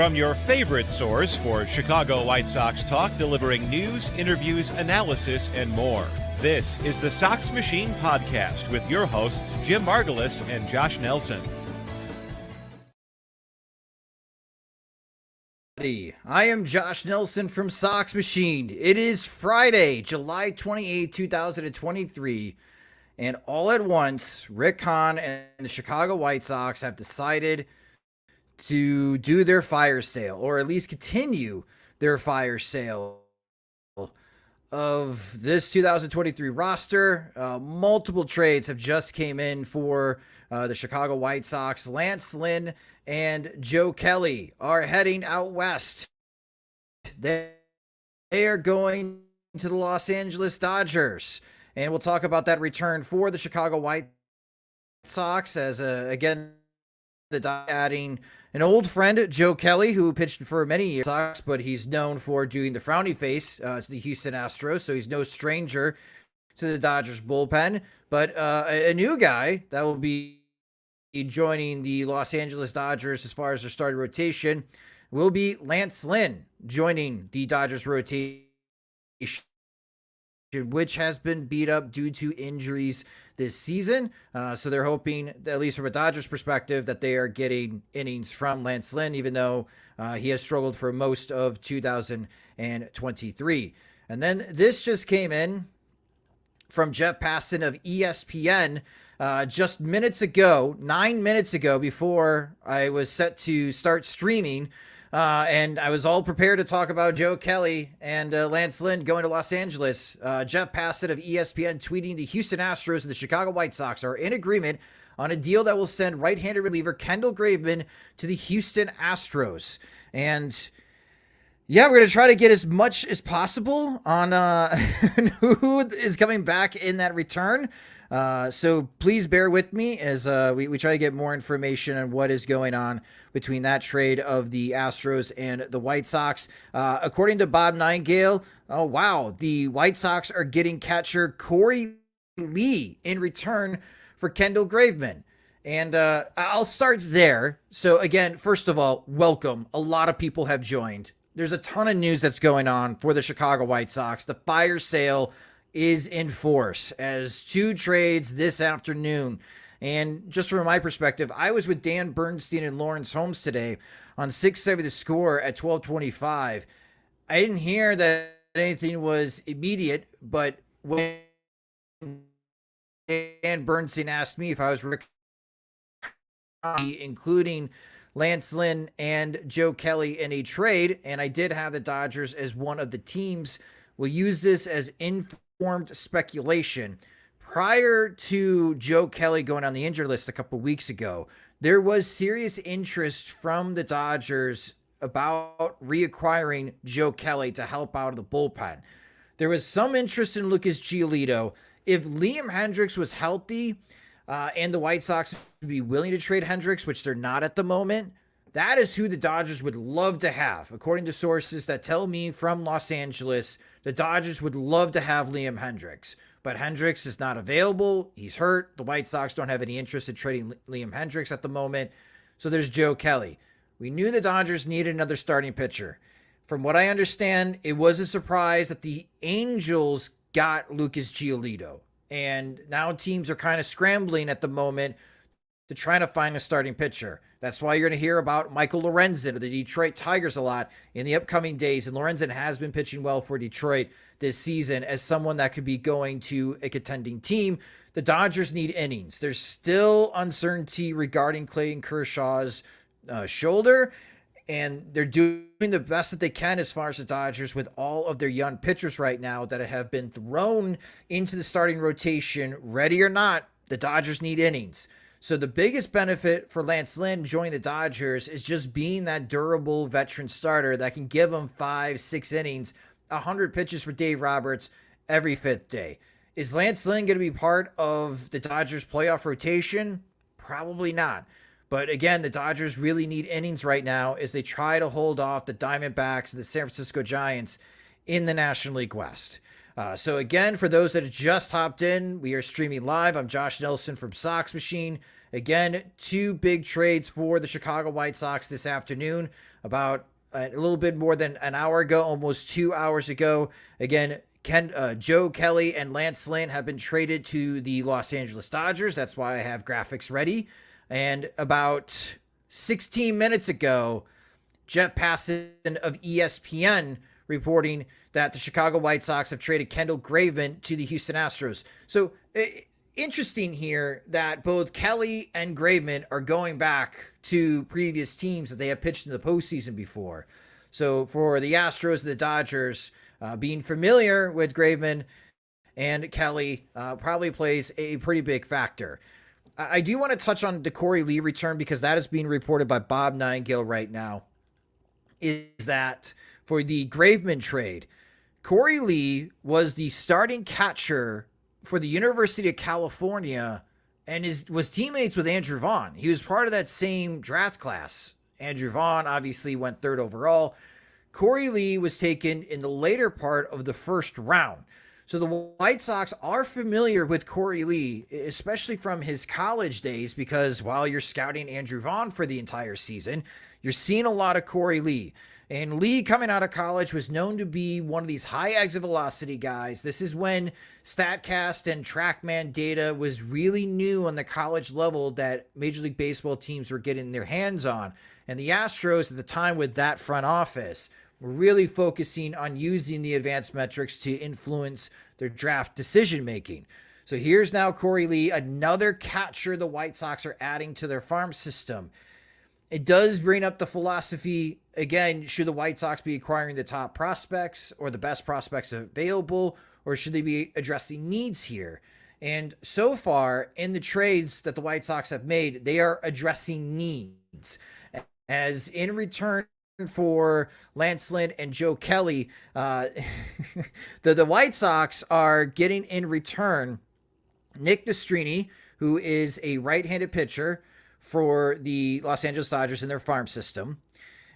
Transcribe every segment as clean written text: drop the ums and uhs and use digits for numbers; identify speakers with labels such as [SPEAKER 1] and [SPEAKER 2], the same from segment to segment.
[SPEAKER 1] From your favorite source for Chicago White Sox talk, delivering news, interviews, analysis, and more. This is the Sox Machine Podcast with your hosts, Jim Margulis and Josh Nelson.
[SPEAKER 2] I am Josh Nelson from Sox Machine. It is Friday, July 28, 2023, and all at once, Rick Hahn and the Chicago White Sox have decided to do their fire sale, or at least continue their fire sale of this 2023 roster. Multiple trades have just came in for the Chicago White Sox. Lance Lynn and Joe Kelly are heading out west. They are going to the Los Angeles Dodgers, and we'll talk about that return for the Chicago White Sox as, again, adding an old friend, Joe Kelly, who pitched for many years, but he's known for doing the frowny face to the Houston Astros, so he's no stranger to the Dodgers bullpen. But a new guy that will be joining the Los Angeles Dodgers as far as their starting rotation will be Lance Lynn joining the Dodgers rotation, which has been beat up due to injuries this season. So they're hoping, at least from a Dodgers perspective, that they are getting innings from Lance Lynn, even though he has struggled for most of 2023. And then this just came in from Jeff Passan of ESPN just minutes ago, 9 minutes ago, before I was set to start streaming. And I was all prepared to talk about Joe Kelly and Lance Lynn going to Los Angeles. Jeff Passan of ESPN tweeting, the Houston Astros and the Chicago White Sox are in agreement on a deal that will send right-handed reliever Kendall Graveman to the Houston Astros. And yeah, we're going to try to get as much as possible on who is coming back in that return. So please bear with me as we try to get more information on what is going on between that trade of the Astros and the White Sox. According to Bob Nightingale, oh wow, the White Sox are getting catcher Corey Lee in return for Kendall Graveman. And I'll start there. So again, first of all, welcome. A lot of people have joined. There's a ton of news that's going on for the Chicago White Sox. The fire sale is in force as two trades this afternoon. And just from my perspective, I was with Dan Bernstein and Lawrence Holmes today on 670 The Score at 12:25. I didn't hear that anything was immediate, but when Dan Bernstein asked me if I was including Lance Lynn and Joe Kelly in a trade, and I did have the Dodgers as one of the teams, we'll use this as informed speculation. Prior to Joe Kelly going on the injured list a couple weeks ago, there was serious interest from the Dodgers about reacquiring Joe Kelly to help out of the bullpen. There was some interest in Lucas Giolito. If Liam Hendriks was healthy and the White Sox would be willing to trade Hendriks, which they're not at the moment, that is who the Dodgers would love to have. According to sources that tell me from Los Angeles, the Dodgers would love to have Liam Hendriks. But Hendriks is not available. He's hurt. The White Sox don't have any interest in trading Liam Hendriks at the moment. So there's Joe Kelly. We knew the Dodgers needed another starting pitcher. From what I understand, it was a surprise that the Angels got Lucas Giolito. And now teams are kind of scrambling at the moment to try to find a starting pitcher. That's why you're going to hear about Michael Lorenzen of the Detroit Tigers a lot in the upcoming days. And Lorenzen has been pitching well for Detroit this season as someone that could be going to a contending team. The Dodgers need innings. There's still uncertainty regarding Clayton Kershaw's shoulder, and they're doing the best that they can as far as the Dodgers with all of their young pitchers right now that have been thrown into the starting rotation. Ready or not, the Dodgers need innings. So the biggest benefit for Lance Lynn joining the Dodgers is just being that durable veteran starter that can give them 5-6 innings, 100 pitches for Dave Roberts every fifth day. Is Lance Lynn going to be part of the Dodgers playoff rotation? Probably not. But again, the Dodgers really need innings right now as they try to hold off the Diamondbacks and the San Francisco Giants in the National League West. So again, for those that have just hopped in, we are streaming live. I'm Josh Nelson from Sox Machine. Again, two big trades for the Chicago White Sox this afternoon. About a little bit more than an hour ago, almost 2 hours ago. Again, Joe Kelly and Lance Lynn have been traded to the Los Angeles Dodgers. That's why I have graphics ready. And about 16 minutes ago, Jeff Passan of ESPN reporting that the Chicago White Sox have traded Kendall Graveman to the Houston Astros. So interesting here that both Kelly and Graveman are going back to previous teams that they have pitched in the postseason before. So for the Astros and the Dodgers, being familiar with Graveman and Kelly probably plays a pretty big factor. I do want to touch on the Corey Lee return because that is being reported by Bob Nightingale right now. Is that for the Graveman trade, Corey Lee was the starting catcher for the University of California and was teammates with Andrew Vaughn. He was part of that same draft class. Andrew Vaughn obviously went third overall. Corey Lee was taken in the later part of the first round. So the White Sox are familiar with Corey Lee, especially from his college days, because while you're scouting Andrew Vaughn for the entire season, you're seeing a lot of Corey Lee. And Lee, coming out of college, was known to be one of these high exit velocity guys. This is when StatCast and TrackMan data was really new on the college level that Major League Baseball teams were getting their hands on. And the Astros at the time with that front office were really focusing on using the advanced metrics to influence their draft decision making. So here's now Corey Lee, another catcher the White Sox are adding to their farm system. It does bring up the philosophy, again, should the White Sox be acquiring the top prospects or the best prospects available, or should they be addressing needs here? And so far, in the trades that the White Sox have made, they are addressing needs. As in return for Lance Lynn and Joe Kelly, the White Sox are getting in return Nick Nastrini, who is a right-handed pitcher for the Los Angeles Dodgers in their farm system.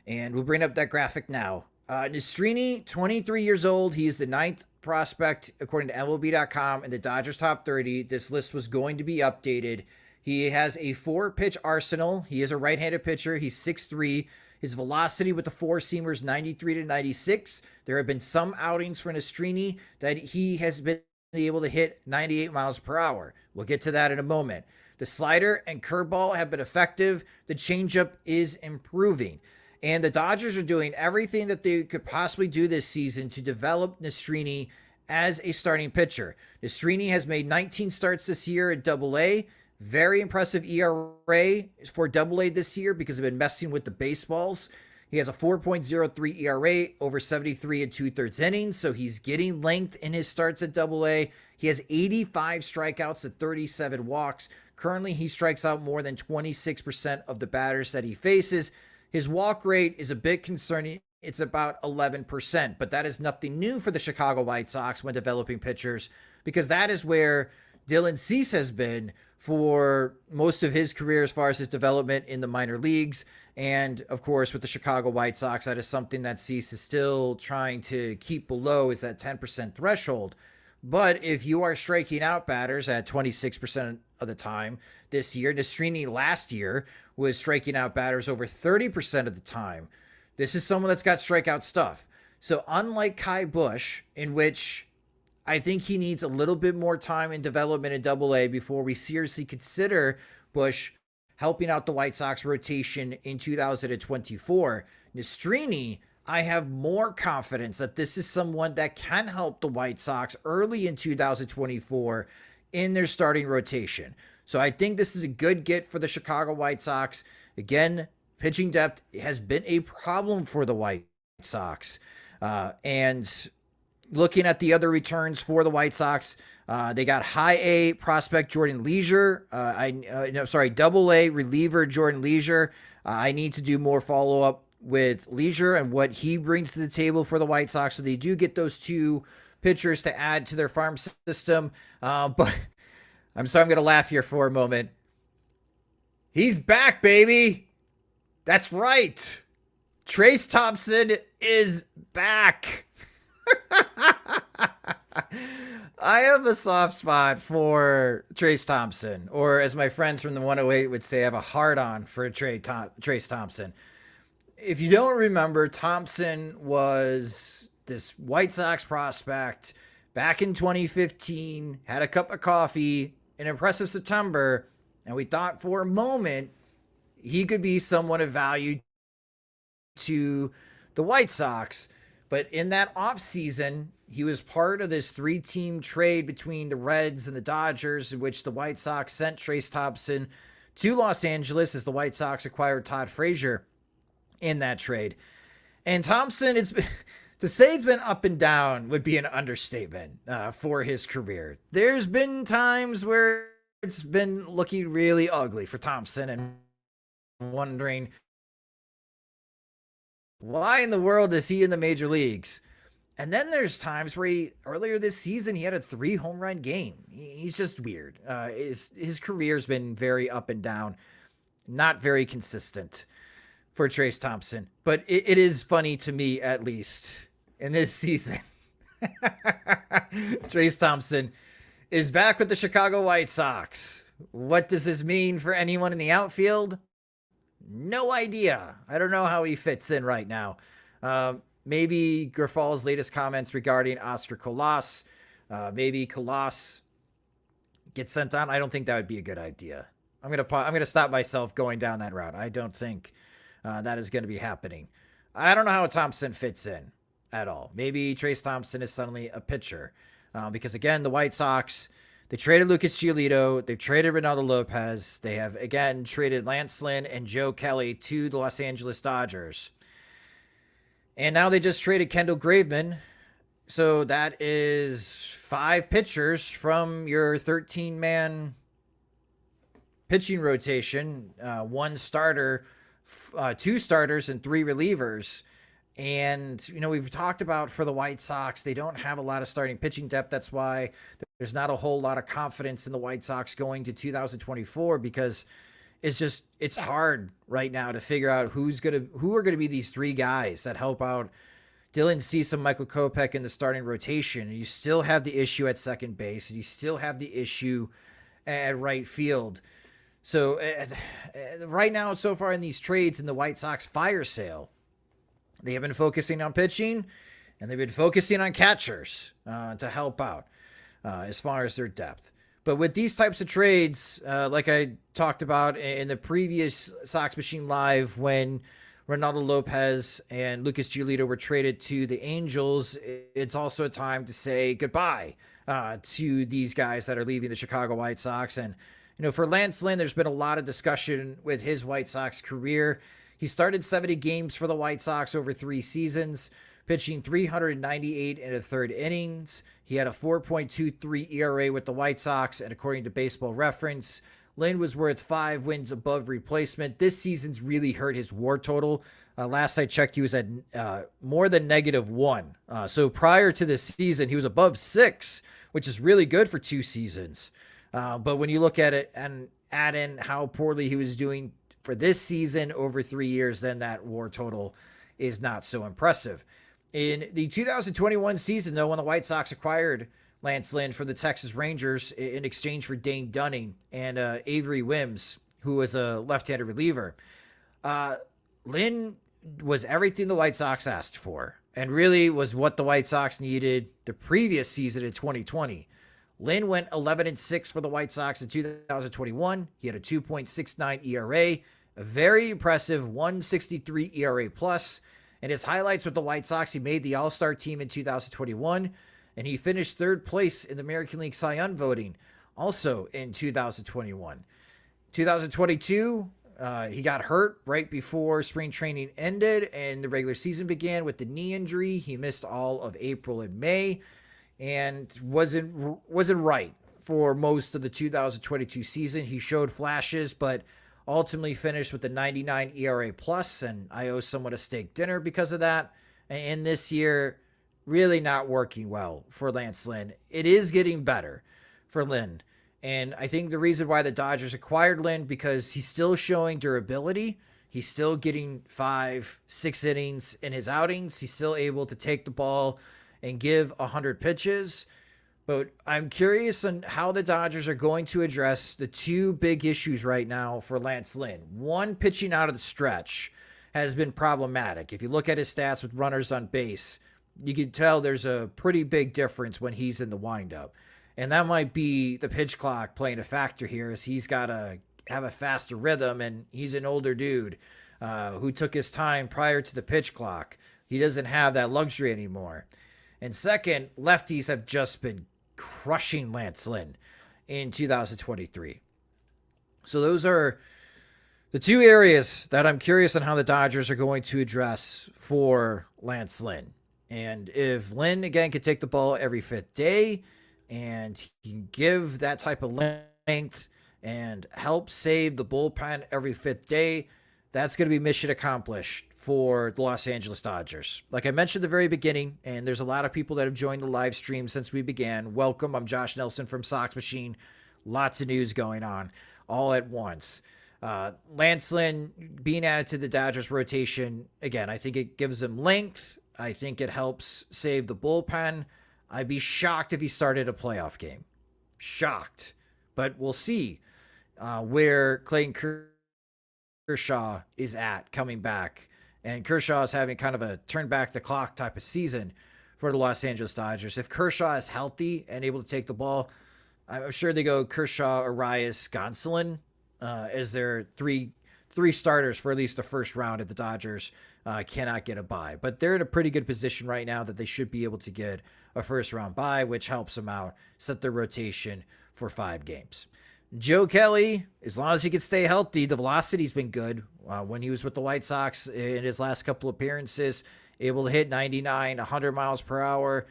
[SPEAKER 2] And we'll bring up that graphic now. Nastrini, 23 years old. He is the 9th prospect, according to MLB.com, in the Dodgers top 30. This list was going to be updated. He has a 4-pitch arsenal. He is a right-handed pitcher. He's 6'3". His velocity with the four-seamers, 93 to 96. There have been some outings for Nastrini that he has been able to hit 98 miles per hour. We'll get to that in a moment. The slider and curveball have been effective. The changeup is improving. And the Dodgers are doing everything that they could possibly do this season to develop Nastrini as a starting pitcher. Nastrini has made 19 starts this year at Double-A. Very impressive ERA for Double-A this year because they've been messing with the baseballs. He has a 4.03 ERA over 73 and 2/3 innings, so he's getting length in his starts at Double-A. He has 85 strikeouts and 37 walks. Currently, he strikes out more than 26% of the batters that he faces. His walk rate is a bit concerning. It's about 11%, but that is nothing new for the Chicago White Sox when developing pitchers, because that is where Dylan Cease has been for most of his career as far as his development in the minor leagues. And of course, with the Chicago White Sox, that is something that Cease is still trying to keep below, is that 10% threshold. But if you are striking out batters at 26% of the time this year, Nastrini last year was striking out batters over 30% of the time. This is someone that's got strikeout stuff. So unlike Kai Busch, in which I think he needs a little bit more time in development in Double-A before we seriously consider Busch helping out the White Sox rotation in 2024. Nastrini, I have more confidence that this is someone that can help the White Sox early in 2024 in their starting rotation. So I think this is a good get for the Chicago White Sox. Again, pitching depth has been a problem for the White Sox. And looking at the other returns for the White Sox, they got high A prospect Jordan Leisure. Double-A reliever Jordan Leisure. I need to do more follow-up with Leisure and what he brings to the table for the White Sox. So they do get those two pitchers to add to their farm system. But I'm sorry, I'm going to laugh here for a moment. He's back, baby. That's right. Trace Thompson is back. I have a soft spot for Trace Thompson, or as my friends from the 108 would say, I have a hard on for Trace Thompson. If you don't remember, Thompson was this White Sox prospect back in 2015, had a cup of coffee, an impressive September, and we thought for a moment he could be somewhat of value to the White Sox. But in that offseason, he was part of this 3-team trade between the Reds and the Dodgers, in which the White Sox sent Trace Thompson to Los Angeles as the White Sox acquired Todd Frazier in that trade. And Thompson, to say it's been up and down would be an understatement for his career. There's been times where it's been looking really ugly for Thompson and wondering, why in the world is he in the major leagues? And then there's times where earlier this season, he had a 3 home run game. He's just weird. His career's been very up and down, not very consistent for Trace Thompson. But it is funny to me, at least, in this season. Trace Thompson is back with the Chicago White Sox. What does this mean for anyone in the outfield? No idea. I don't know how he fits in right now. Maybe Grifal's latest comments regarding Oscar Colas. Maybe Colas gets sent on. I don't think that would be a good idea. I'm gonna stop myself going down that route. I don't think that is going to be happening. I don't know how Thompson fits in at all. Maybe Trace Thompson is suddenly a pitcher because again, the White Sox. They traded Lucas Giolito. They've traded Ronaldo Lopez. They have, again, traded Lance Lynn and Joe Kelly to the Los Angeles Dodgers. And now they just traded Kendall Graveman. So that is 5 pitchers from your 13-man pitching rotation. 1 starter, 2 starters, and 3 relievers. And, we've talked about for the White Sox, they don't have a lot of starting pitching depth. That's why there's not a whole lot of confidence in the White Sox going to 2024 because it's hard right now to figure out who are going to be these 3 guys that help out Dylan Cease and Michael Kopech in the starting rotation. And you still have the issue at second base, and you still have the issue at right field. So right now, so far in these trades in the White Sox fire sale, they have been focusing on pitching, and they've been focusing on catchers to help out as far as their depth. But with these types of trades, like I talked about in the previous Sox Machine Live when Ronaldo Lopez and Lucas Giolito were traded to the Angels, it's also a time to say goodbye to these guys that are leaving the Chicago White Sox. And, for Lance Lynn, there's been a lot of discussion with his White Sox career. He started 70 games for the White Sox over 3 seasons, pitching 398 and a third innings. He had a 4.23 ERA with the White Sox, and according to Baseball Reference, Lynn was worth 5 wins above replacement. This season's really hurt his WAR total. Last I checked, he was at more than -1. So prior to this season, he was above 6, which is really good for 2 seasons. But when you look at it and add in how poorly he was doing for this season over 3 years, then that WAR total is not so impressive. In the 2021 season, though, when the White Sox acquired Lance Lynn from the Texas Rangers in exchange for Dane Dunning and Avery Wims, who was a left-handed reliever, Lynn was everything the White Sox asked for and really was what the White Sox needed the previous season in 2020. Lynn went 11-6 for the White Sox in 2021. He had a 2.69 ERA, a very impressive 163 ERA plus. And his highlights with the White Sox, he made the All-Star team in 2021, and he finished 3rd place in the American League Cy Young voting, also in 2021. 2022, he got hurt right before spring training ended and the regular season began with the knee injury. He missed all of April and May and wasn't right for most of the 2022 season. He showed flashes, but ultimately finished with a 99 ERA plus, and I owe someone a steak dinner because of that. And this year, really not working well for Lance Lynn. It is getting better for Lynn. And I think the reason why the Dodgers acquired Lynn, because he's still showing durability. He's still getting 5-6 innings in his outings. He's still able to take the ball and give 100 pitches. But I'm curious on how the Dodgers are going to address the two big issues right now for Lance Lynn. One, pitching out of the stretch has been problematic. If you look at his stats with runners on base, you can tell there's a pretty big difference when he's in the windup. And that might be the pitch clock playing a factor here, as he's got to have a faster rhythm, and he's an older dude who took his time prior to the pitch clock. He doesn't have that luxury anymore. And second, lefties have just been crushing Lance Lynn in 2023. So those are the two areas that I'm curious on how the Dodgers are going to address for Lance Lynn. And if Lynn, again, could take the ball every fifth day and he can give that type of length and help save the bullpen every fifth day, that's going to be mission accomplished for the Los Angeles Dodgers. Like I mentioned at the very beginning, and there's a lot of people that have joined the live stream since we began. Welcome. I'm Josh Nelson from Sox Machine. Lots of news going on all at once. Lance Lynn being added to the Dodgers rotation, again, I think it gives them length. I think it helps save the bullpen. I'd be shocked if he started a playoff game. Shocked. But we'll see where Clayton Kershaw is at coming back. And Kershaw is having kind of a turn back the clock type of season for the Los Angeles Dodgers. If Kershaw is healthy and able to take the ball, I'm sure they go Kershaw, Arias, Gonsolin as their three starters for at least the first round if the Dodgers cannot get a bye. But they're in a pretty good position right now that they should be able to get a first round bye, which helps them out, set their rotation for 5 games. Joe Kelly, as long as he can stay healthy, the velocity's been good. When he was with the White Sox in his last couple appearances, able to hit 99, 100 miles per hour.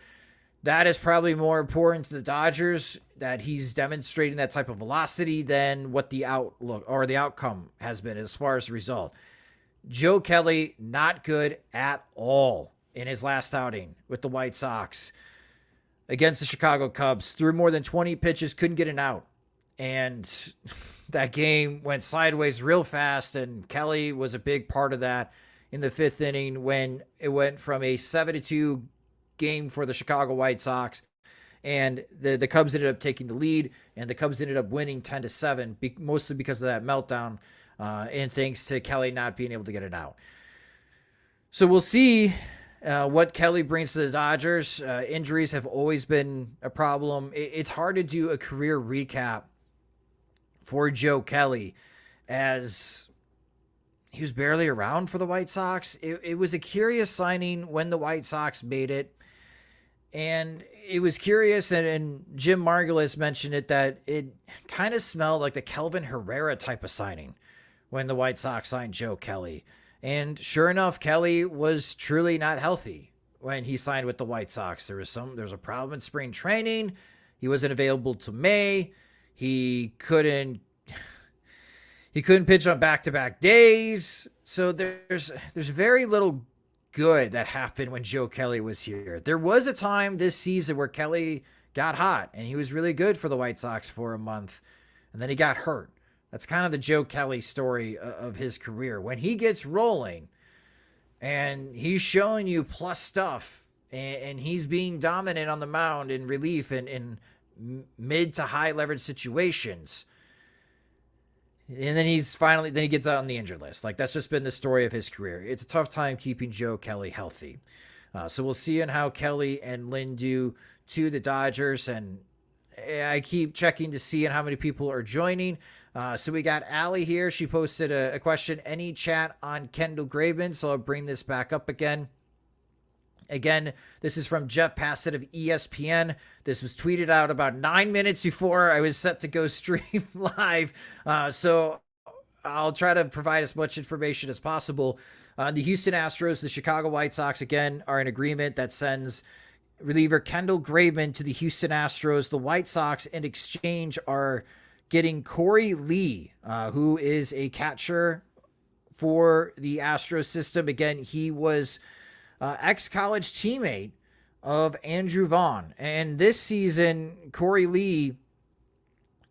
[SPEAKER 2] That is probably more important to the Dodgers, that he's demonstrating that type of velocity than what the outlook or the outcome has been as far as the result. Joe Kelly, not good at all in his last outing with the White Sox against the Chicago Cubs. Threw more than 20 pitches, couldn't get an out. And that game went sideways real fast, and Kelly was a big part of that in the 5th inning when it went from a 7-2 game for the Chicago White Sox, and the Cubs ended up taking the lead, and the Cubs ended up winning 10-7, mostly because of that meltdown, and thanks to Kelly not being able to get it out. So we'll see what Kelly brings to the Dodgers. Injuries have always been a problem. It's hard to do a career recap for Joe Kelly, as he was barely around for the White Sox. It was a curious signing when the White Sox made it. And it was curious, and Jim Margulis mentioned it, that it kind of smelled like the Kelvin Herrera type of signing when the White Sox signed Joe Kelly. And sure enough, Kelly was truly not healthy when he signed with the White Sox. There was a problem in spring training. He wasn't available till May. He couldn't pitch on back-to-back days. So there's very little good that happened when Joe Kelly was here. There was a time this season where Kelly got hot and he was really good for the White Sox for a month, and then he got hurt. That's kind of the Joe Kelly story of his career. When he gets rolling and he's showing you plus stuff, and he's being dominant on the mound in relief and in mid to high leverage situations, and then he gets out on the injured list. Like, that's just been the story of his career. It's a tough time keeping Joe Kelly healthy. So we'll see on how Kelly and Lynn do to the Dodgers. And I keep checking to see how many people are joining. So we got Allie here. She posted a question. Any chat on Kendall Graveman? So I'll bring this back up again. Again, this is from Jeff Passett of ESPN. This was tweeted out about 9 minutes before I was set to go stream live. So I'll try to provide as much information as possible. The Houston Astros, the Chicago White Sox, again, are in agreement that sends reliever Kendall Graveman to the Houston Astros. The White Sox, in exchange, are getting Corey Lee, who is a catcher for the Astros system. Again, he was ex-college teammate of Andrew Vaughn. And this season, Corey Lee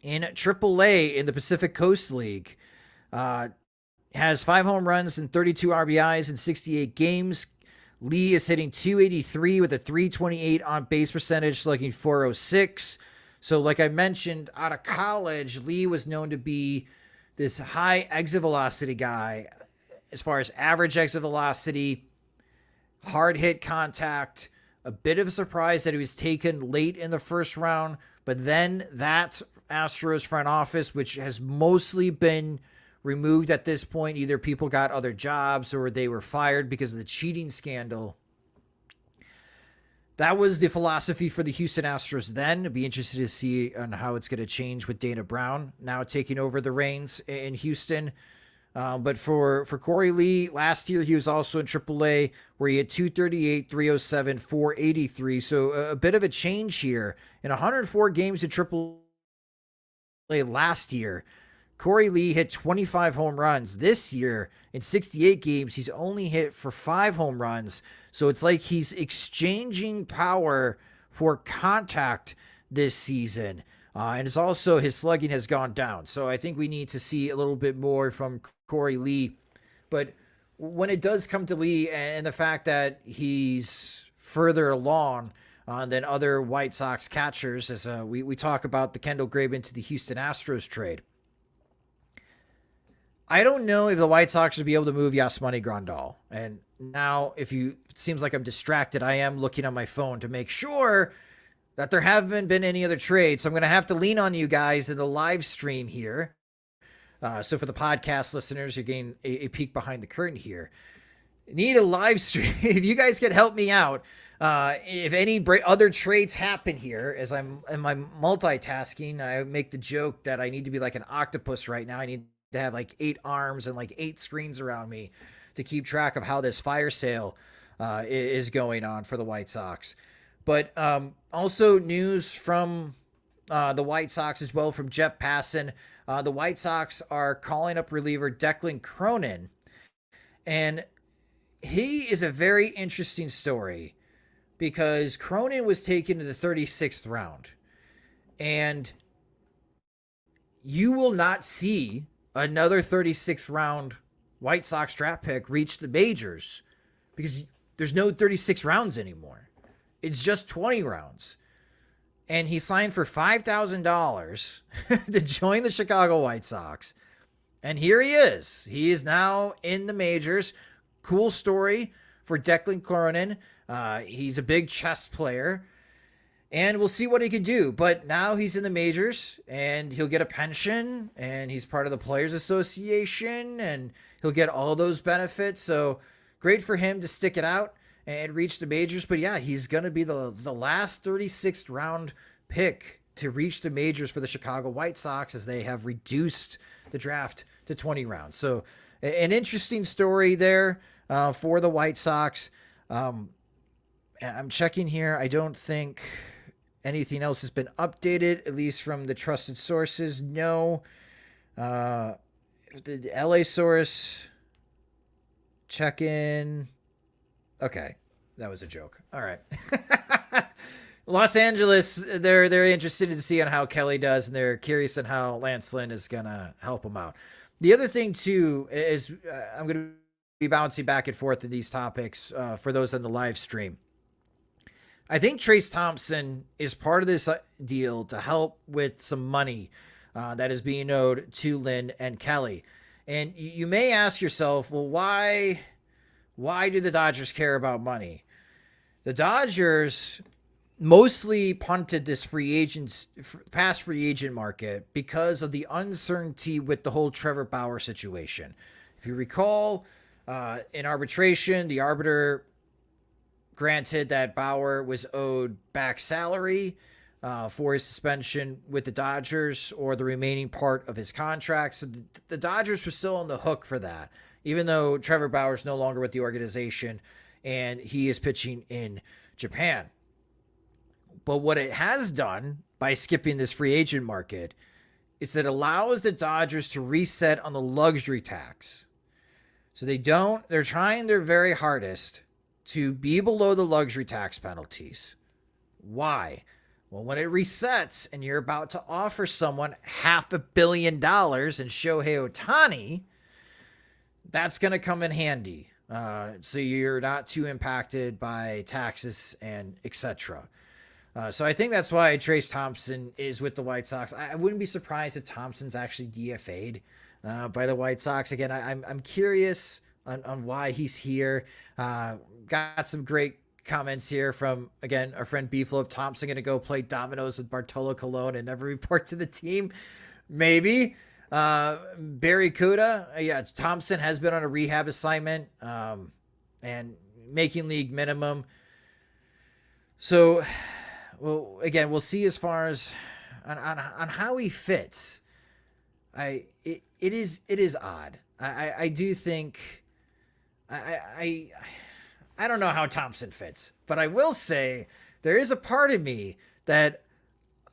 [SPEAKER 2] in AAA in the Pacific Coast League has 5 home runs and 32 RBIs in 68 games. Lee is hitting 283 with a 328 on base percentage, slugging 406. So like I mentioned, out of college, Lee was known to be this high exit velocity guy as far as average exit velocity, hard hit contact. A bit of a surprise that he was taken late in the first round, but then that Astros front office, which has mostly been removed at this point, either people got other jobs or they were fired because of the cheating scandal. That was the philosophy for the Houston Astros then. I'd be interested to see on how it's going to change with Dana Brown now taking over the reins in Houston. But for Corey Lee, last year he was also in AAA where he had 238, 307, 483. So a bit of a change here. In 104 games in AAA last year, Corey Lee hit 25 home runs. This year, in 68 games, he's only hit for 5 home runs. So it's like he's exchanging power for contact this season. And it's also his slugging has gone down. So I think we need to see a little bit more from Corey Lee. But when it does come to Lee and the fact that he's further along than other White Sox catchers, as we talk about the Kendall Graveman to the Houston Astros trade, I don't know if the White Sox would be able to move Yasmani Grandal. And now, it seems like I'm distracted, I am looking on my phone to make sure that there haven't been any other trades. So I'm going to have to lean on you guys in the live stream here. So for the podcast listeners, you're getting a peek behind the curtain here. Need a live stream. If you guys can help me out, if any other trades happen here, as I'm multitasking, I make the joke that I need to be like an octopus right now. I need to have like 8 arms and like 8 screens around me to keep track of how this fire sale is going on for the White Sox. But also news from the White Sox as well from Jeff Passan. The White Sox are calling up reliever Declan Cronin. And he is a very interesting story because Cronin was taken in the 36th round. And you will not see another 36th round White Sox draft pick reach the majors because there's no 36 rounds anymore. It's just 20 rounds. And he signed for $5,000 to join the Chicago White Sox. And here he is. He is now in the majors. Cool story for Declan Cronin. He's a big chess player. And we'll see what he can do. But now he's in the majors and he'll get a pension and he's part of the Players Association and he'll get all those benefits. So great for him to stick it out and reach the majors. But yeah, he's going to be the last 36th round pick to reach the majors for the Chicago White Sox as they have reduced the draft to 20 rounds. So an interesting story there for the White Sox. I'm checking here. I don't think anything else has been updated, at least from the trusted sources. No. The LA source, check in. Okay, that was a joke. All right. Los Angeles, they're interested to see on how Kelly does, and they're curious on how Lance Lynn is going to help him out. The other thing, too, is I'm going to be bouncing back and forth in these topics for those on the live stream. I think Trace Thompson is part of this deal to help with some money that is being owed to Lynn and Kelly. And you may ask yourself, well, why do the Dodgers care about money? The Dodgers mostly punted this past free agent market because of the uncertainty with the whole Trevor Bauer situation. If you recall, in arbitration, the arbiter granted that Bauer was owed back salary for his suspension with the Dodgers or the remaining part of his contract. So the Dodgers were still on the hook for that, even though Trevor Bauer is no longer with the organization and he is pitching in Japan. But what it has done by skipping this free agent market is it allows the Dodgers to reset on the luxury tax. So they're trying their very hardest to be below the luxury tax penalties. Why? Well, when it resets and you're about to offer someone $500 million in Shohei Ohtani, that's going to come in handy. so you're not too impacted by taxes and etc. So I think that's why Trace Thompson is with the White Sox. I wouldn't be surprised if Thompson's actually DFA'd by the White Sox. Again, I'm curious on why he's here. Got some great comments here from, again, our friend Beeflo. Of Thompson going to go play dominoes with Bartolo Colon and never report to the team? Maybe. Barry Kuda, yeah, Thompson has been on a rehab assignment and making league minimum. So, well, again, we'll see as far as on how he fits. It is odd. I do think I don't know how Thompson fits, but I will say there is a part of me that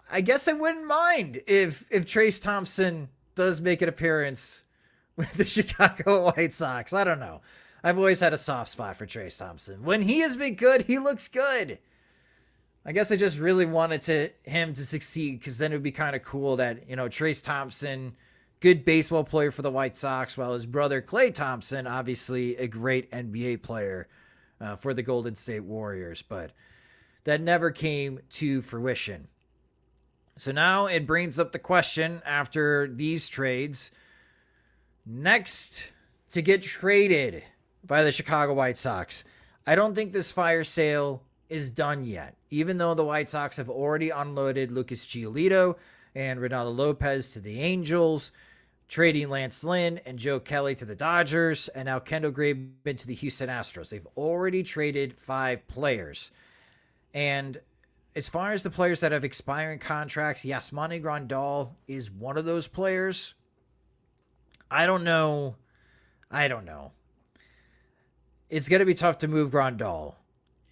[SPEAKER 2] I guess I wouldn't mind if Trace Thompson does make an appearance with the Chicago White Sox. I don't know. I've always had a soft spot for Trace Thompson. When he has been good, he looks good. I guess I just really wanted him to succeed, because then it would be kind of cool that, Trace Thompson, good baseball player for the White Sox, while his brother Klay Thompson, obviously a great NBA player for the Golden State Warriors. But that never came to fruition. So now it brings up the question, after these trades, next to get traded by the Chicago White Sox. I don't think this fire sale is done yet, even though the White Sox have already unloaded Lucas Giolito and Ronaldo Lopez to the Angels, trading Lance Lynn and Joe Kelly to the Dodgers, and now Kendall Graveman to the Houston Astros. They've already traded 5 players. And as far as the players that have expiring contracts, Yasmani Grandal is one of those players. I don't know. It's going to be tough to move Grandal.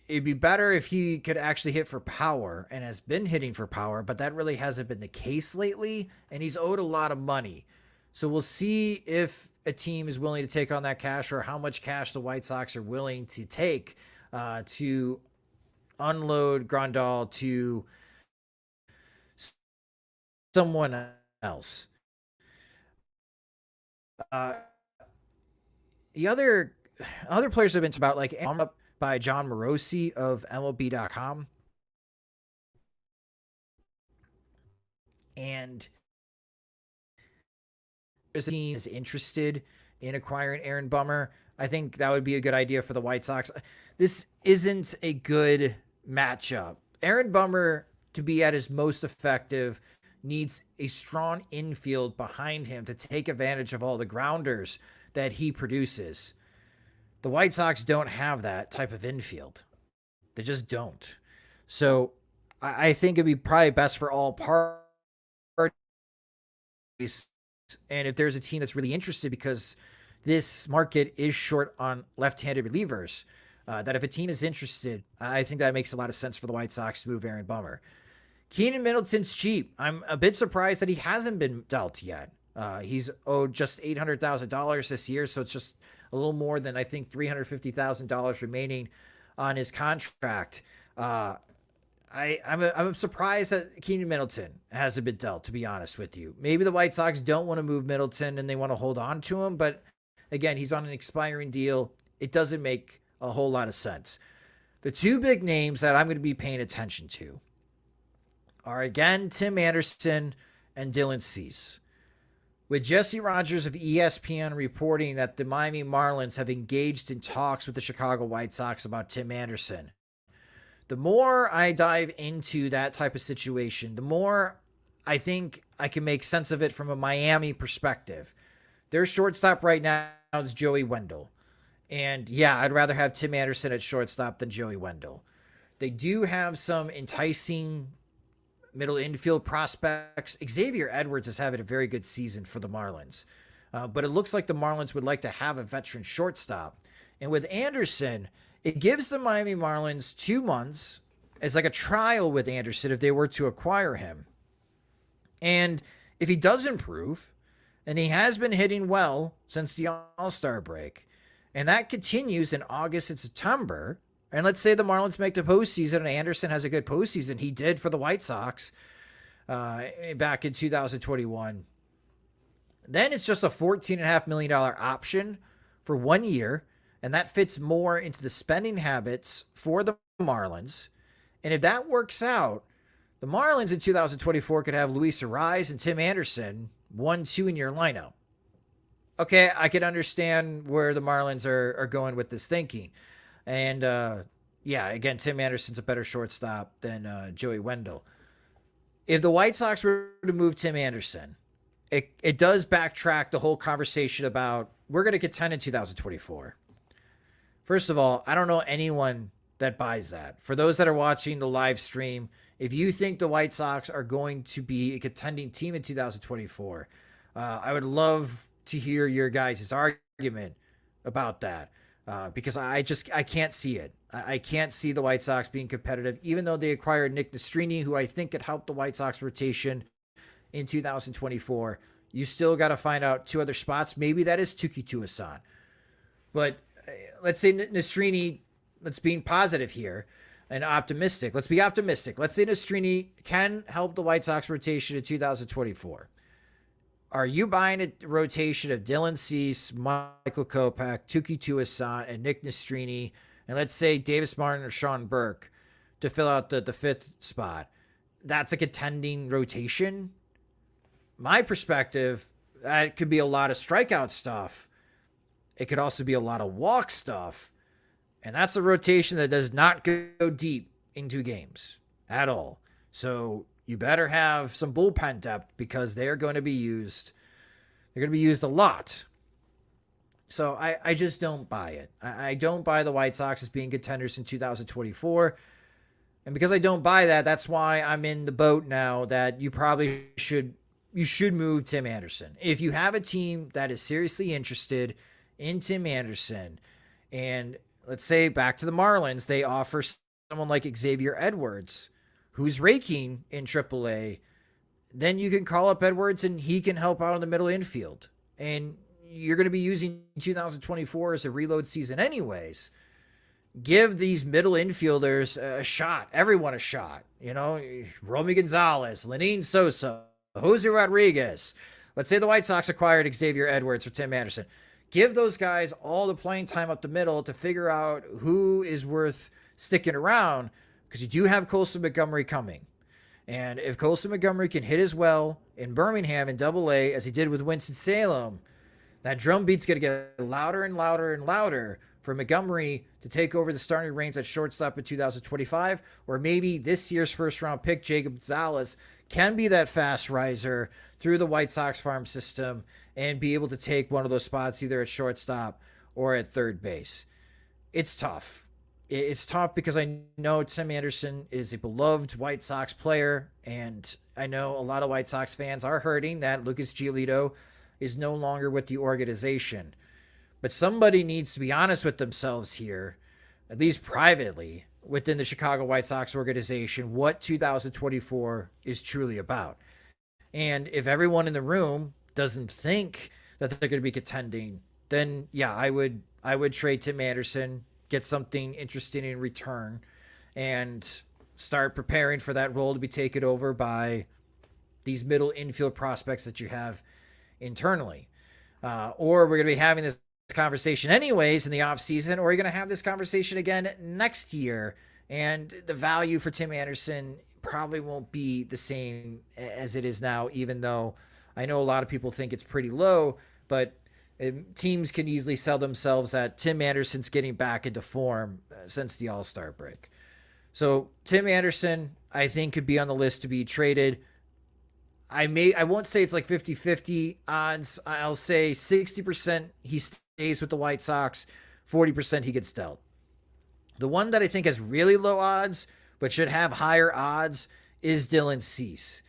[SPEAKER 2] It'd be better if he could actually hit for power, and has been hitting for power, but that really hasn't been the case lately, and he's owed a lot of money. So we'll see if a team is willing to take on that cash, or how much cash the White Sox are willing to take to unload Grandal to someone else. The other players have been about, like, up by John Morosi of MLB.com. And if a team is interested in acquiring Aaron Bummer, I think that would be a good idea for the White Sox. This isn't a good matchup. Aaron Bummer, to be at his most effective, needs a strong infield behind him to take advantage of all the grounders that he produces. The White Sox don't have that type of infield. They just don't. So I think it'd be probably best for all parties. And if there's a team that's really interested, because this market is short on left-handed relievers, that if a team is interested, I think that makes a lot of sense for the White Sox to move Aaron Bummer. Keenan Middleton's cheap. I'm a bit surprised that he hasn't been dealt yet. He's owed just $800,000 this year, so it's just a little more than, I think, $350,000 remaining on his contract. I'm surprised that Keenan Middleton hasn't been dealt, to be honest with you. Maybe the White Sox don't want to move Middleton and they want to hold on to him, but again, he's on an expiring deal. It doesn't make a whole lot of sense. The 2 big names that I'm going to be paying attention to are, again, Tim Anderson and Dylan Cease. With Jesse Rogers of ESPN reporting that the Miami Marlins have engaged in talks with the Chicago White Sox about Tim Anderson, the more I dive into that type of situation, the more I think I can make sense of it from a Miami perspective. Their shortstop right now is Joey Wendell. And yeah, I'd rather have Tim Anderson at shortstop than Joey Wendell. They do have some enticing middle infield prospects. Xavier Edwards is having a very good season for the Marlins. But it looks like the Marlins would like to have a veteran shortstop. And with Anderson, it gives the Miami Marlins 2 months as like a trial with Anderson if they were to acquire him. And if he does improve, and he has been hitting well since the All-Star break, and that continues in August and September, and let's say the Marlins make the postseason and Anderson has a good postseason, he did for the White Sox back in 2021, then it's just a $14.5 million option for 1 year And that fits more into the spending habits for the Marlins. And if that works out, the Marlins in 2024 could have Luis Ariz and Tim Anderson 1-2 in your lineup. Okay, I can understand where the Marlins are going with this thinking. And yeah, again, Tim Anderson's a better shortstop than Joey Wendell. If the White Sox were to move Tim Anderson, it does backtrack the whole conversation about we're going to contend in 2024. First of all, I don't know anyone that buys that. For those that are watching the live stream, if you think the White Sox are going to be a contending team in 2024, I would love to hear your guys' argument about that because I can't see it. I can't see the White Sox being competitive, even though they acquired Nick Nastrini, who I think could help the White Sox rotation in 2024. You still got to find out two other spots. Maybe that is Tuki Tuasan. But let's say Nastrini, let's be positive here and optimistic. Let's be optimistic. Let's say Nastrini can help the White Sox rotation in 2024. Are you buying a rotation of Dylan Cease, Michael Kopech, Tuki Tuasan, and Nick Nastrini, and let's say Davis Martin or Sean Burke to fill out the fifth spot? That's a contending rotation. My perspective, that could be a lot of strikeout stuff. It could also be a lot of walk stuff. And that's a rotation that does not go deep into games at all. So you better have some bullpen depth because they're going to be used. They're going to be used a lot. So I just don't buy it. I don't buy the White Sox as being contenders in 2024. And because I don't buy that, that's why I'm in the boat now that you should move Tim Anderson. If you have a team that is seriously interested in Tim Anderson, and let's say back to the Marlins, they offer someone like Xavier Edwards, who's raking in AAA, then you can call up Edwards and he can help out in the middle infield. And you're going to be using 2024 as a reload season anyways. Give these middle infielders a shot, everyone a shot. You know, Romy Gonzalez, Lenine Sosa, Jose Rodriguez. Let's say the White Sox acquired Xavier Edwards or Tim Anderson. Give those guys all the playing time up the middle to figure out who is worth sticking around, because you do have Colson Montgomery coming. And if Colson Montgomery can hit as well in Birmingham in Double-A as he did with Winston-Salem, that drum beat's going to get louder and louder and louder for Montgomery to take over the starting reins at shortstop in 2025, or maybe this year's first-round pick, Jacob Gonzalez, can be that fast riser through the White Sox farm system and be able to take one of those spots either at shortstop or at third base. It's tough. It's tough because I know Tim Anderson is a beloved White Sox player, and I know a lot of White Sox fans are hurting that Lucas Giolito is no longer with the organization. But somebody needs to be honest with themselves here, at least privately, within the Chicago White Sox organization, what 2024 is truly about. And if everyone in the room doesn't think that they're going to be contending, then yeah, I would trade Tim Anderson, get something interesting in return, and start preparing for that role to be taken over by these middle infield prospects that you have internally. Or we're going to be having this conversation anyways in the offseason, or you're going to have this conversation again next year, and the value for Tim Anderson probably won't be the same as it is now, even though I know a lot of people think it's pretty low, but teams can easily sell themselves that Tim Anderson's getting back into form since the All-Star break. So Tim Anderson, I think, could be on the list to be traded. I won't say it's like 50-50 odds. I'll say 60% he stays with the White Sox, 40% he gets dealt. The one that I think has really low odds, but should have higher odds, is Dylan Cease.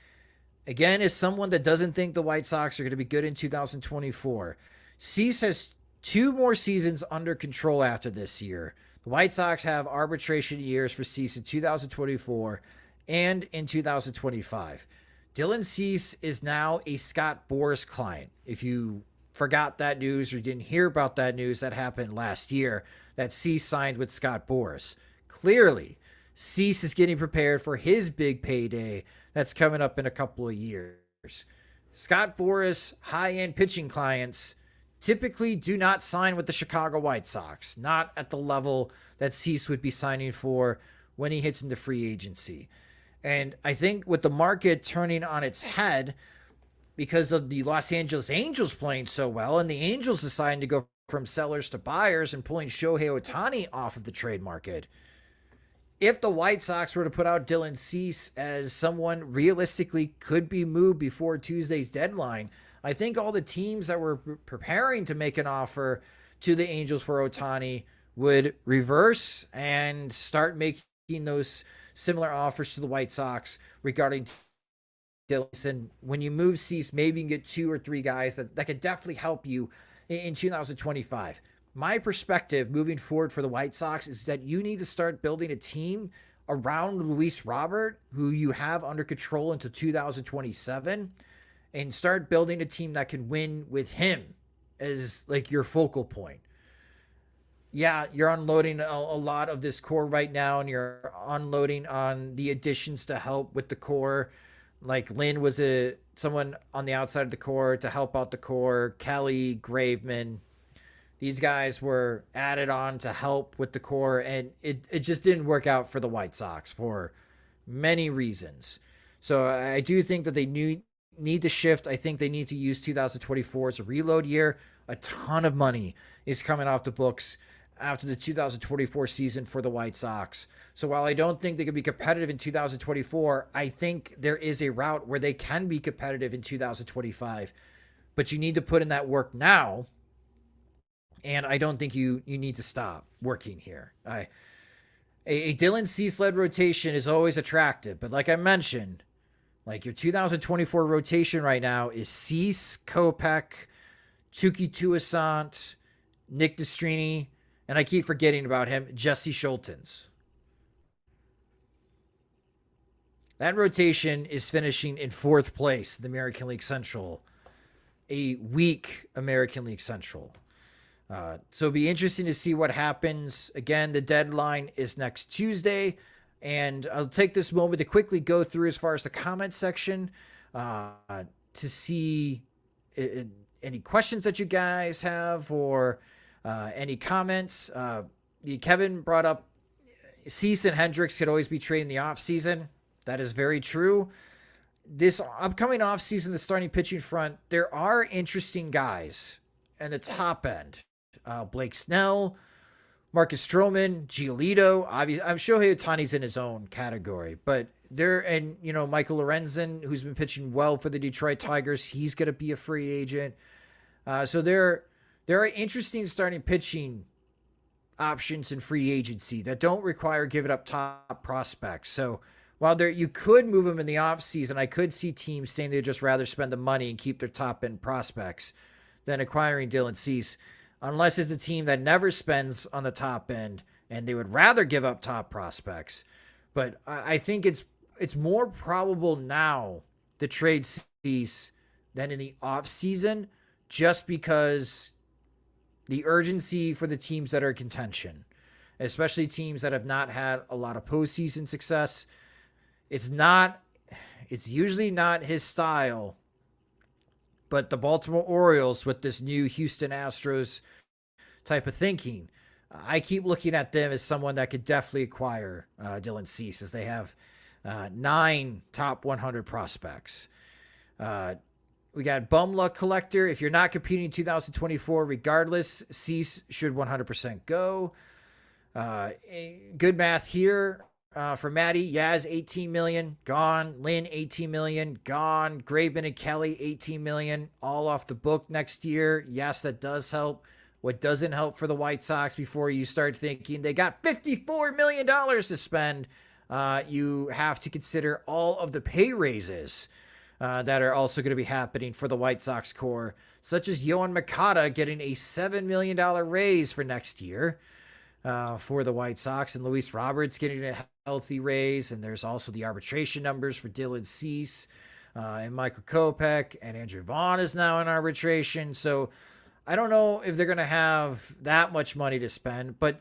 [SPEAKER 2] Again, is someone that doesn't think the White Sox are going to be good in 2024. Cease has 2 more seasons under control after this year. The White Sox have arbitration years for Cease in 2024 and in 2025. Dylan Cease is now a Scott Boras client. If you forgot that news or didn't hear about that news, that happened last year, that Cease signed with Scott Boras. Clearly, Cease is getting prepared for his big payday that's coming up in a couple of years. Scott Boras, high-end pitching clients typically do not sign with the Chicago White Sox, not at the level that Cease would be signing for when he hits into free agency. And I think with the market turning on its head because of the Los Angeles Angels playing so well, and the Angels deciding to go from sellers to buyers and pulling Shohei Ohtani off of the trade market, if the White Sox were to put out Dylan Cease as someone realistically could be moved before Tuesday's deadline, I think all the teams that were preparing to make an offer to the Angels for Ohtani would reverse and start making those similar offers to the White Sox regarding Dylan. And when you move Cease, maybe you can get 2 or 3 guys that could definitely help you in 2025. My perspective moving forward for the White Sox is that you need to start building a team around Luis Robert, who you have under control until 2027, and start building a team that can win with him as like your focal point. Yeah, you're unloading a lot of this core right now, and you're unloading on the additions to help with the core. Like Lynn was someone on the outside of the core to help out the core. Kelly, Graveman, these guys were added on to help with the core, and it just didn't work out for the White Sox for many reasons. So I do think that they need to shift. I think they need to use 2024 as a reload year. A ton of money is coming off the books after the 2024 season for the White Sox. So while I don't think they could be competitive in 2024, I think there is a route where they can be competitive in 2025. But you need to put in that work now. And I don't think you need to stop working here. A Dylan Cease-led rotation is always attractive. But like I mentioned, like your 2024 rotation right now is Cease, Kopech, Tuki Toussaint, Nick Destrini, and I keep forgetting about him, Jesse Schultens. That rotation is finishing in 4th place in the American League Central, a weak American League Central. So it'll be interesting to see what happens. Again, the deadline is next Tuesday, and I'll take this moment to quickly go through as far as the comment section to see any questions that you guys have or any comments. Kevin brought up Cease and Hendricks could always be traded in the offseason. That is very true. This upcoming offseason, the starting pitching front, there are interesting guys at the top end. Blake Snell, Marcus Stroman, Giolito. Obviously, I'm sure Ohtani's in his own category, but Michael Lorenzen, who's been pitching well for the Detroit Tigers, he's going to be a free agent. So there are interesting starting pitching options in free agency that don't require giving up top prospects. So while you could move them in the offseason, I could see teams saying they'd just rather spend the money and keep their top end prospects than acquiring Dylan Cease, unless it's a team that never spends on the top end and they would rather give up top prospects. But I think it's more probable now to trade Cease than in the offseason, just because the urgency for the teams that are in contention, especially teams that have not had a lot of postseason success, it's usually not his style. But the Baltimore Orioles, with this new Houston Astros type of thinking, I keep looking at them as someone that could definitely acquire Dylan Cease, as they have 9 top 100 prospects. We got Bum Luck Collector. If you're not competing in 2024, regardless, Cease should 100% go. Good math here. For Maddie, Yaz, $18 million, gone. Lynn, $18 million, gone. Graveman and Kelly, $18 million, all off the book next year. Yes, that does help. What doesn't help for the White Sox, before you start thinking they got $54 million to spend, you have to consider all of the pay raises that are also going to be happening for the White Sox core, such as Yohan Makata getting a $7 million raise for next year. For the White Sox, and Luis Roberts getting a healthy raise, and there's also the arbitration numbers for Dylan Cease and Michael Kopech, and Andrew Vaughn is now in arbitration. So I don't know if they're going to have that much money to spend, but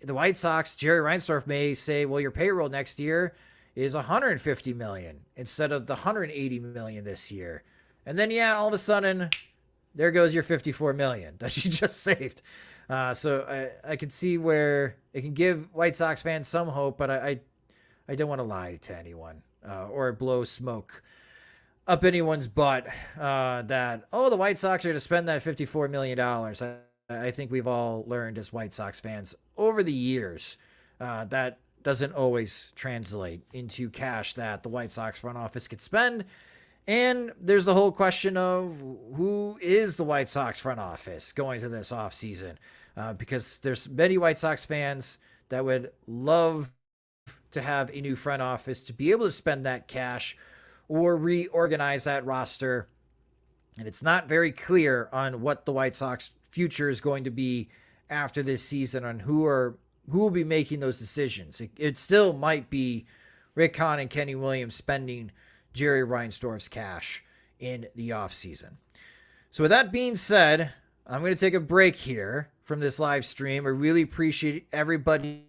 [SPEAKER 2] the White Sox, Jerry Reinsdorf may say, well, your payroll next year is $150 million instead of the $180 million this year. And then, yeah, all of a sudden there goes your $54 million that you just saved. So I could see where it can give White Sox fans some hope, but I don't want to lie to anyone or blow smoke up anyone's butt that, the White Sox are going to spend that $54 million. I think we've all learned as White Sox fans over the years that doesn't always translate into cash that the White Sox front office could spend. And there's the whole question of who is the White Sox front office going to this offseason, because there's many White Sox fans that would love to have a new front office to be able to spend that cash or reorganize that roster. And it's not very clear on what the White Sox future is going to be after this season on who will be making those decisions. It still might be Rick Hahn and Kenny Williams spending Jerry Reinsdorf's cash in the offseason. So with that being said, I'm going to take a break here from this live stream. I really appreciate everybody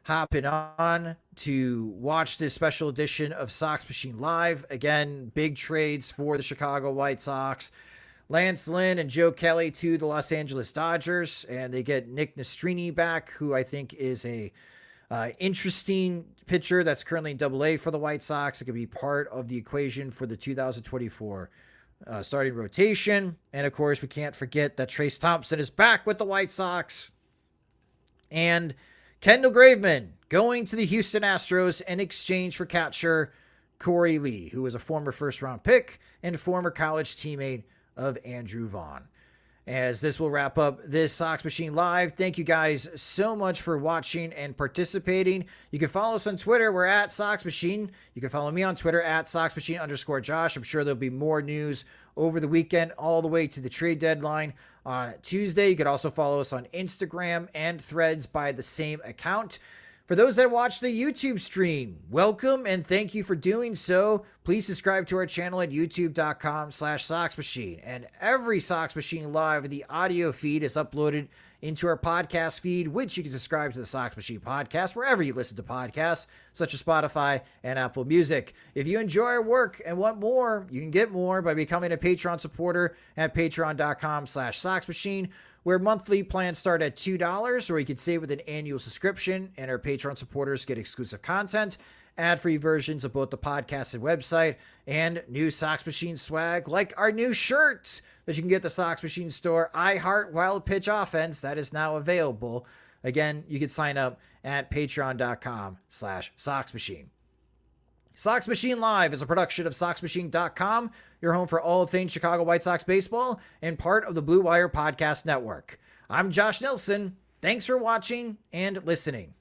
[SPEAKER 2] hopping on to watch this special edition of Sox Machine Live. Again, big trades for the Chicago White Sox. Lance Lynn and Joe Kelly to the Los Angeles Dodgers, and they get Nick Nastrini back, who I think is a interesting pitcher that's currently in AA for the White Sox. It could be part of the equation for the 2024 starting rotation. And of course, we can't forget that Trace Thompson is back with the White Sox. And Kendall Graveman going to the Houston Astros in exchange for catcher Corey Lee, who was a former first-round pick and former college teammate of Andrew Vaughn. As this will wrap up this Sox Machine Live. Thank you guys so much for watching and participating. You can follow us on Twitter. We're at Sox Machine. You can follow me on Twitter at SoxMachine_Josh. I'm sure there'll be more news over the weekend, all the way to the trade deadline on Tuesday. You could also follow us on Instagram and Threads by the same account. For those that watch the YouTube stream, welcome and thank you for doing so. Please subscribe to our channel at youtube.com/SoxMachine. And every Sox Machine Live, the audio feed is uploaded into our podcast feed, which you can subscribe to the Sox Machine podcast wherever you listen to podcasts, such as Spotify and Apple Music. If you enjoy our work and want more, you can get more by becoming a Patreon supporter at patreon.com/SoxMachine, where monthly plans start at $2, or you can save with an annual subscription, and our Patreon supporters get exclusive content, ad-free versions of both the podcast and website, and new Sox Machine swag, like our new shirt that you can get at the Sox Machine store, I Heart Wild Pitch Offense, that is now available. Again, you can sign up at patreon.com/SoxMachine. Sox Machine Live is a production of SoxMachine.com, your home for all things Chicago White Sox baseball, and part of the Blue Wire Podcast Network. I'm Josh Nelson. Thanks for watching and listening.